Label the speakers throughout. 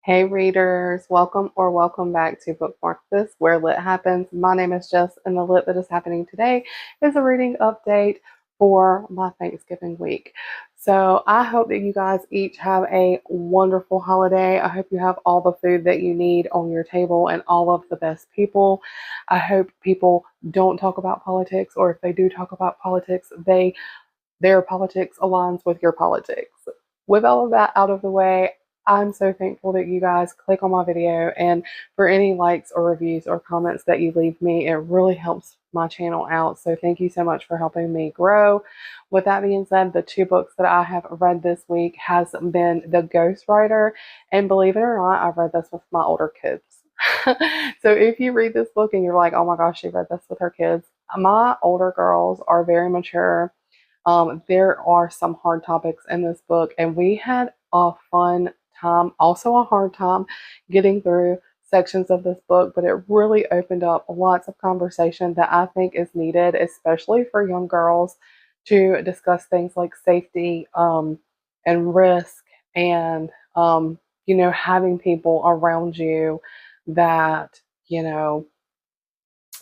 Speaker 1: Hey readers, welcome back to Bookmark This, where lit happens. My name is Jess, and the lit that is happening today is a reading update for my Thanksgiving week. So I hope that you guys each have a wonderful holiday. I hope you have all the food that you need on your table and all of the best people. I hope people don't talk about politics, or if they do talk about politics, their politics aligns with your politics. With all of that out of the way, I'm so thankful that you guys click on my video, and for any likes or reviews or comments that you leave me, it really helps my channel out. So thank you so much for helping me grow. With that being said, the two books that I have read this week has been The Ghostwriter, and believe it or not, I've read this with my older kids. So if you read this book and you're like, oh my gosh, she read this with her kids, my older girls are very mature. There are some hard topics in this book, and we had a fun time, also a hard time, getting through sections of this book, but it really opened up lots of conversation that I think is needed, especially for young girls, to discuss things like safety and risk and, having people around you that,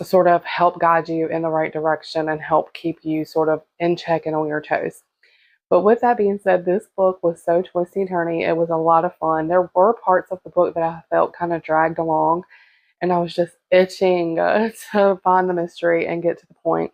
Speaker 1: sort of help guide you in the right direction and help keep you sort of in check and on your toes. But with that being said, this book was so twisty and turny. It was a lot of fun. There were parts of the book that I felt kind of dragged along, and I was just itching to find the mystery and get to the point.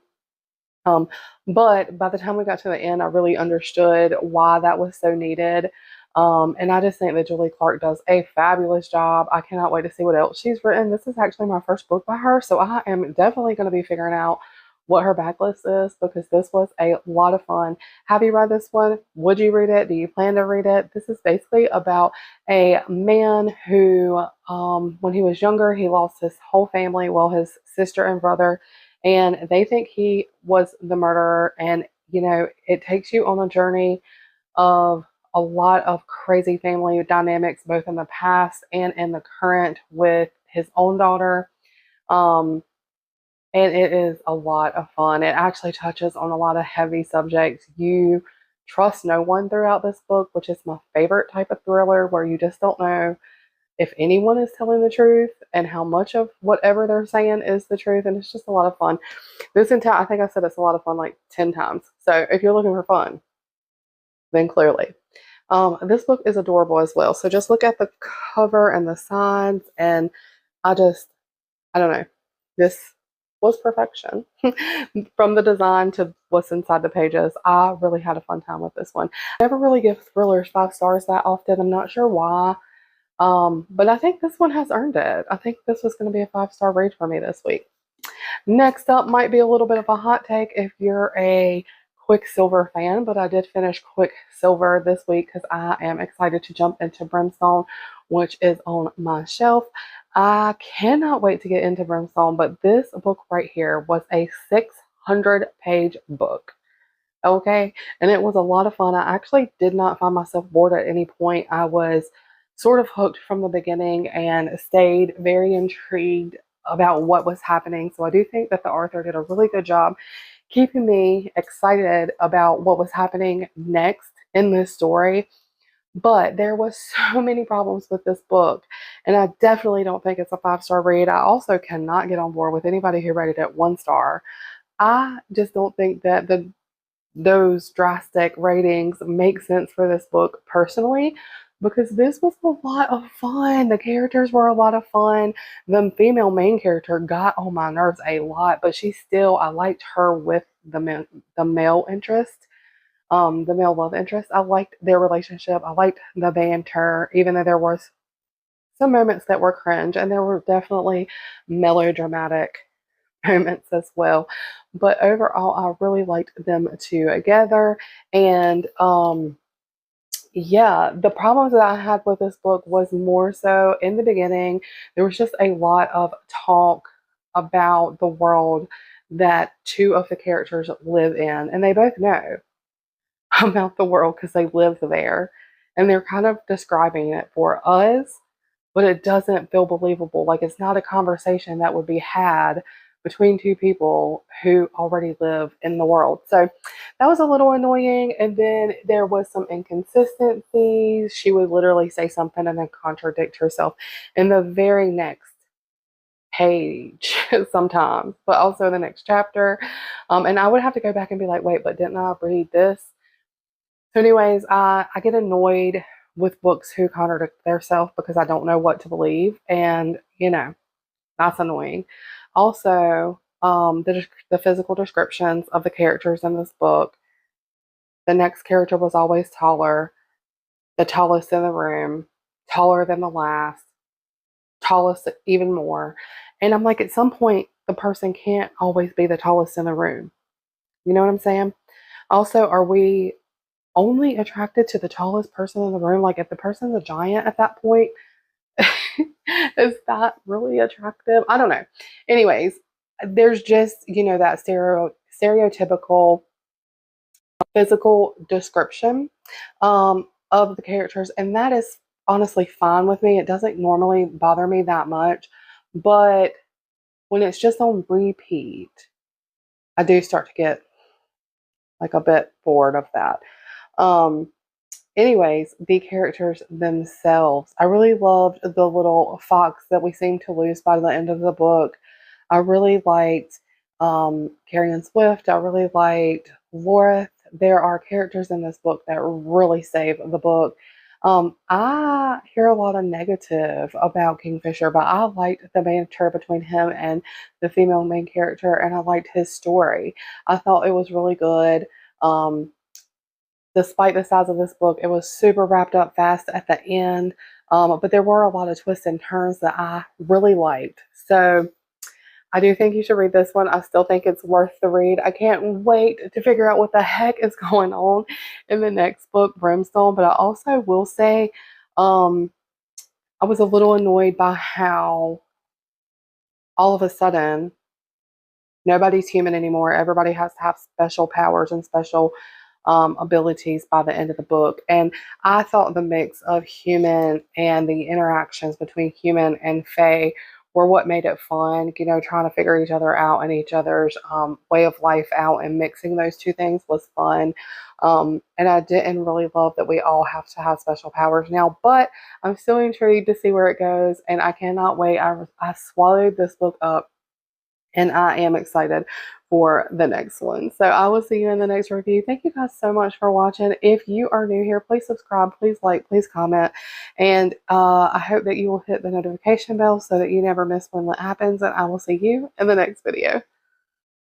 Speaker 1: Um, but by the time we got to the end, I really understood why that was so needed. And I just think that Julie Clark does a fabulous job. I cannot wait to see what else she's written. This is actually my first book by her, so I am definitely going to be figuring out what her backlist is, because this was a lot of fun. Have you read this one? Would you read it? Do you plan to read it? This is basically about a man who, when he was younger, he lost his whole family, well, his sister and brother, and they think he was the murderer. And it takes you on a journey of a lot of crazy family dynamics, both in the past and in the current, with his own daughter. um and it is a lot of fun. It actually touches on a lot of heavy subjects. You trust no one throughout this book, which is my favorite type of thriller, where you just don't know if anyone is telling the truth and how much of whatever they're saying is the truth. And it's just a lot of fun. I think I said it's a lot of fun like 10 times. So if you're looking for fun, then clearly. This book is adorable as well. So just look at the cover and the sides, and I don't know. This was perfection. From the design to what's inside the pages, I really had a fun time with this one. I never really give thrillers 5 stars that often. I'm not sure why. But I think this one has earned it. I think this was going to be a 5-star read for me this week. Next up might be a little bit of a hot take if you're a Quicksilver fan, but I did finish Quicksilver this week because I am excited to jump into Brimstone, which is on my shelf. I cannot wait to get into Brimstone, but this book right here was a 600-page book. Okay, and it was a lot of fun. I actually did not find myself bored at any point. I was sort of hooked from the beginning and stayed very intrigued about what was happening. So I do think that the author did a really good job keeping me excited about what was happening next in this story. But there was so many problems with this book, and I definitely don't think it's a 5-star read. I also cannot get on board with anybody who rated it 1 star. I just don't think that those drastic ratings make sense for this book personally, because this was a lot of fun. The characters were a lot of fun. The female main character got on my nerves a lot, but I liked her with the male interest, the male love interest. I liked their relationship. I liked the banter, even though there was some moments that were cringe, and there were definitely melodramatic moments as well. But overall, I really liked them together. And yeah, the problems that I had with this book was more so in the beginning. There was just a lot of talk about the world that two of the characters live in, and they both know about the world because they live there, and they're kind of describing it for us, but it doesn't feel believable. Like, it's not a conversation that would be had between two people who already live in the world. So that was a little annoying. And then there was some inconsistencies. She would literally say something and then contradict herself in the very next page sometimes, but also in the next chapter. And I would have to go back and be like, wait, but didn't I read this? So, anyways, I get annoyed with books who contradict themselves because I don't know what to believe. And, that's annoying. Also, the physical descriptions of the characters in this book. The next character was always taller, the tallest in the room, taller than the last, tallest even more. And I'm like, at some point, the person can't always be the tallest in the room. You know what I'm saying? Also, are we only attracted to the tallest person in the room? Like, if the person's a giant at that point, is that really attractive? I don't know. Anyways, there's just, that stereotypical physical description of the characters, and that is honestly fine with me. It doesn't normally bother me that much, but when it's just on repeat, I do start to get like a bit bored of that. Um, Anyways, the characters themselves. I really loved the little fox that we seem to lose by the end of the book. I really liked Carrie Swift. I really liked Laura. There are characters in this book that really save the book. I hear a lot of negative about Kingfisher, but I liked the banter between him and the female main character, and I liked his story. I thought it was really good. Despite the size of this book, it was super wrapped up fast at the end. But there were a lot of twists and turns that I really liked. So I do think you should read this one. I still think it's worth the read. I can't wait to figure out what the heck is going on in the next book, Brimstone. But I also will say, I was a little annoyed by how all of a sudden nobody's human anymore. Everybody has to have special powers and special abilities by the end of the book. And I thought the mix of human and the interactions between human and fae were what made it fun, trying to figure each other out and each other's way of life out, and mixing those two things was fun. And I didn't really love that we all have to have special powers now, but I'm still intrigued to see where it goes, and I cannot wait. I swallowed this book up, and I am excited for the next one. So I will see you in the next review. Thank you guys so much for watching. If you are new here, please subscribe, please like, please comment. And I hope that you will hit the notification bell so that you never miss when that happens. And I will see you in the next video.